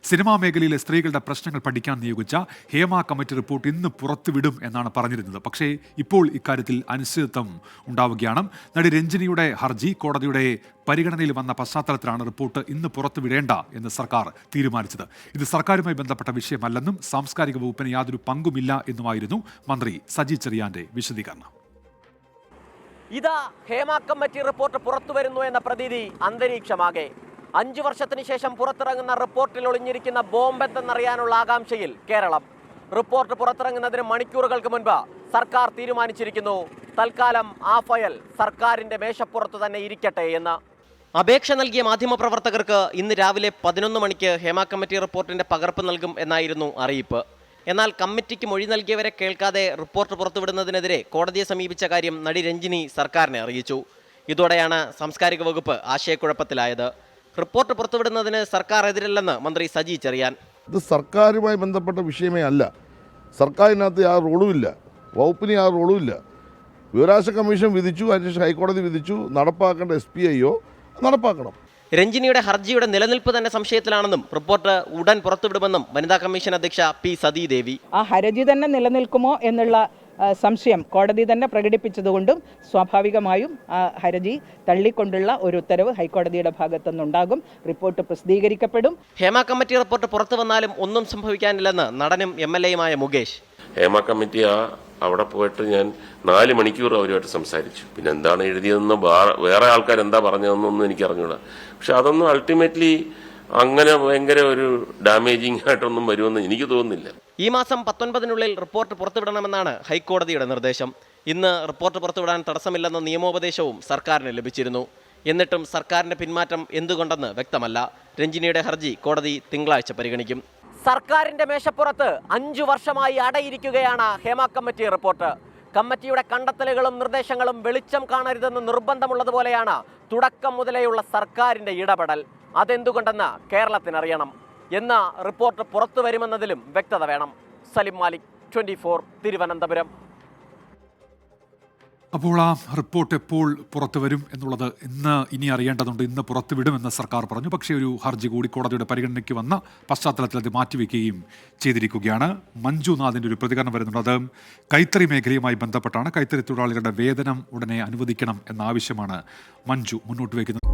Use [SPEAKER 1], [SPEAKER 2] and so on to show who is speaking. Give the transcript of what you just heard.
[SPEAKER 1] Cinema മേഖലയിലെ സ്ത്രീകളുടെ പ്രശ്നങ്ങൾ പഠിക്കാൻ നിയോഗിച്ച ഹേമ കമ്മിറ്റി റിപ്പോർട്ട് ഇന്ന് പുറത്തുവിടും എന്നാണ് പറഞ്ഞിരുന്നത്. പക്ഷേ ഇപ്പോൾ ഇക്കാര്യത്തിൽ അനിശ്ചിതത്വം ഉണ്ടാവുകയാണ്. നടി രഞ്ജിനിയുടെ ഹർജി കോടതിയുടെ പരിഗണനയിൽ വന്ന പശ്ചാത്തലത്തിലാണ് റിപ്പോർട്ട് ഇന്ന് പുറത്തുവിടേണ്ട എന്ന് സർക്കാർ തീരുമാനിച്ചത്. ഇത് സർക്കാരുമായി ബന്ധപ്പെട്ട വിഷയമല്ലെന്നും സാംസ്കാരിക വകുപ്പിന് യാതൊരു പങ്കുമില്ല എന്നുമായിരുന്നു മന്ത്രി സജി ചെറിയാന്റെ വിശദീകരണം.
[SPEAKER 2] ഇതാ ഹേമ കമ്മിറ്റി റിപ്പോർട്ട് പുറത്തു വരുന്നു എന്ന പ്രതീതി അന്തരീക്ഷമാകെ. 5 വർഷത്തിന് ശേഷം പുറത്തിറങ്ങുന്ന റിപ്പോർട്ടിൽ ഒളിഞ്ഞിരിക്കുന്ന ബോംബെന്തെന്നറിയാനുള്ള ആകാംക്ഷയിൽ കേരളം. റിപ്പോർട്ട് പുറത്തിറങ്ങുന്നതിന് മണിക്കൂറുകൾക്ക് മുൻപ് സർക്കാർ തീരുമാനിച്ചിരിക്കുന്നു, തൽക്കാലം ആ ഫയൽ സർക്കാരിന്റെ മേശപ്പുറത്ത് തന്നെ ഇരിക്കട്ടെ എന്ന്. അപേക്ഷ നൽകിയ മാധ്യമപ്രവർത്തകർക്ക് ഇന്ന് രാവിലെ 11 മണിക്ക് ഹേമ കമ്മിറ്റി റിപ്പോർട്ടിന്റെ പകർപ്പ് നൽകും എന്നായിരുന്നു അറിയിപ്പ്. എന്നാൽ കമ്മിറ്റിക്ക് മൊഴി നൽകിയവരെ കേൾക്കാതെ റിപ്പോർട്ട് പുറത്തുവിടുന്നതിനെതിരെ കോടതിയെ സമീപിച്ച കാര്യം നടി രഞ്ജിനി സർക്കാരിനെ അറിയിച്ചു. ഇതോടെയാണ് സാംസ്കാരിക വകുപ്പ് ആശയക്കുഴപ്പത്തിലായത്. റിപ്പോർട്ട് പുറത്തുവിടുന്നതിന് സർക്കാർ എതിരല്ലെന്ന് മന്ത്രി സജി ചെറിയാൻ.
[SPEAKER 3] ഇത് സർക്കാരുമായി ബന്ധപ്പെട്ട വിഷയമേ അല്ല. സർക്കാരിനകത്ത് ആ റോളുമില്ല, വകുപ്പിന് ആ റോളുമില്ല. വിവരാവകാശ കമ്മീഷൻ വിധിച്ചു, അതിനുശേഷം ഹൈക്കോടതി വിധിച്ചു, നടപ്പാക്കേണ്ട SPIO നടപ്പാക്കണം.
[SPEAKER 2] രഞ്ജിനിയുടെ ഹർജിയുടെ നിലനിൽപ്പ് തന്നെ സംശയത്തിലാണെന്നും റിപ്പോർട്ട് ഉടൻ പുറത്തുവിടുമെന്നും വനിതാ കമ്മീഷൻ അധ്യക്ഷ പി സതീദേവി.
[SPEAKER 4] ആ ഹർജി തന്നെ നിലനിൽക്കുമോ എന്നുള്ള സംശയം കോടതി തന്നെ പ്രകടിപ്പിച്ചതുകൊണ്ടും സ്വാഭാവികമായും ആ ഹർജി തള്ളിക്കൊണ്ടുള്ള ഒരു ഉത്തരവ് ഹൈക്കോടതിയുടെ ഭാഗത്തുനിന്നുണ്ടാകും. റിപ്പോർട്ട് പ്രസിദ്ധീകരിക്കപ്പെടും.
[SPEAKER 2] ഹേമ കമ്മിറ്റി റിപ്പോർട്ട് പുറത്തു വന്നാലും ഒന്നും സംഭവിക്കാനില്ലെന്ന് നടനും MLA-യുമായ മുകേഷ്.
[SPEAKER 5] ഹേമ കമ്മിറ്റി അവിടെ പോയിട്ട് ഞാൻ 4 മണിക്കൂർ അവരുമായിട്ട് സംസാരിച്ചു. പിന്നെ എന്താണ് എഴുതിയതെന്ന് വേറെ ആൾക്കാർ എന്താ പറഞ്ഞതെന്നൊന്നും എനിക്ക് അറിഞ്ഞൂടാ. പക്ഷെ അതൊന്നും അൾട്ടിമേറ്റ്ലി അങ്ങനെ ഭയങ്കര ഒരു ഡാമേജിങ് ആയിട്ടൊന്നും വരുമെന്ന് എനിക്ക് തോന്നുന്നില്ല.
[SPEAKER 2] ഈ മാസം 19-നുള്ളിൽ റിപ്പോർട്ട് പുറത്തുവിടണമെന്നാണ് ഹൈക്കോടതിയുടെ നിർദ്ദേശം. ഇന്ന് റിപ്പോർട്ട് പുറത്തുവിടാൻ തടസ്സമില്ലെന്ന നിയമോപദേശവും സർക്കാരിന് ലഭിച്ചിരുന്നു. എന്നിട്ടും സർക്കാരിന്റെ പിന്മാറ്റം എന്തുകൊണ്ടെന്ന് വ്യക്തമല്ല. രഞ്ജിനിയുടെ ഹർജി കോടതി തിങ്കളാഴ്ച പരിഗണിക്കും. സർക്കാരിന്റെ മേശപ്പുറത്ത് 5 വർഷമായി അടയിരിക്കുകയാണ് ഹേമ കമ്മിറ്റി റിപ്പോർട്ട്. കമ്മിറ്റിയുടെ കണ്ടെത്തലുകളും നിർദ്ദേശങ്ങളും വെളിച്ചം കാണരുതെന്ന് നിർബന്ധമുള്ളതുപോലെയാണ് തുടക്കം മുതലേയുള്ള സർക്കാരിന്റെ ഇടപെടൽ. അതെന്തുകൊണ്ടെന്ന് കേരളത്തിനറിയണം. എന്ന റിപ്പോർട്ട് പുറത്തു വരുമെന്നതിലും വ്യക്തത വേണം. സലിം മാലിക്, 24, തിരുവനന്തപുരം.
[SPEAKER 1] അപ്പോൾ ആ റിപ്പോർട്ട് എപ്പോൾ പുറത്തു വരും എന്നുള്ളത് ഇനി അറിയേണ്ടതുണ്ട്. ഇന്ന് പുറത്തുവിടുമെന്ന് സർക്കാർ പറഞ്ഞു. പക്ഷേ ഒരു ഹർജി കൂടി കോടതിയുടെ പരിഗണനയ്ക്ക് വന്ന പശ്ചാത്തലത്തിൽ അത് മാറ്റിവെക്കുകയും ചെയ്തിരിക്കുകയാണ്. മഞ്ജുനാഥിൻ്റെ ഒരു പ്രതികരണം വരുന്നുണ്ട്. അത് കൈത്തറി മേഖലയുമായി ബന്ധപ്പെട്ടാണ്. കൈത്തറി തൊഴിലാളികളുടെ വേതനം ഉടനെ അനുവദിക്കണം എന്ന ആവശ്യമാണ് മഞ്ജു മുന്നോട്ട് വയ്ക്കുന്നത്.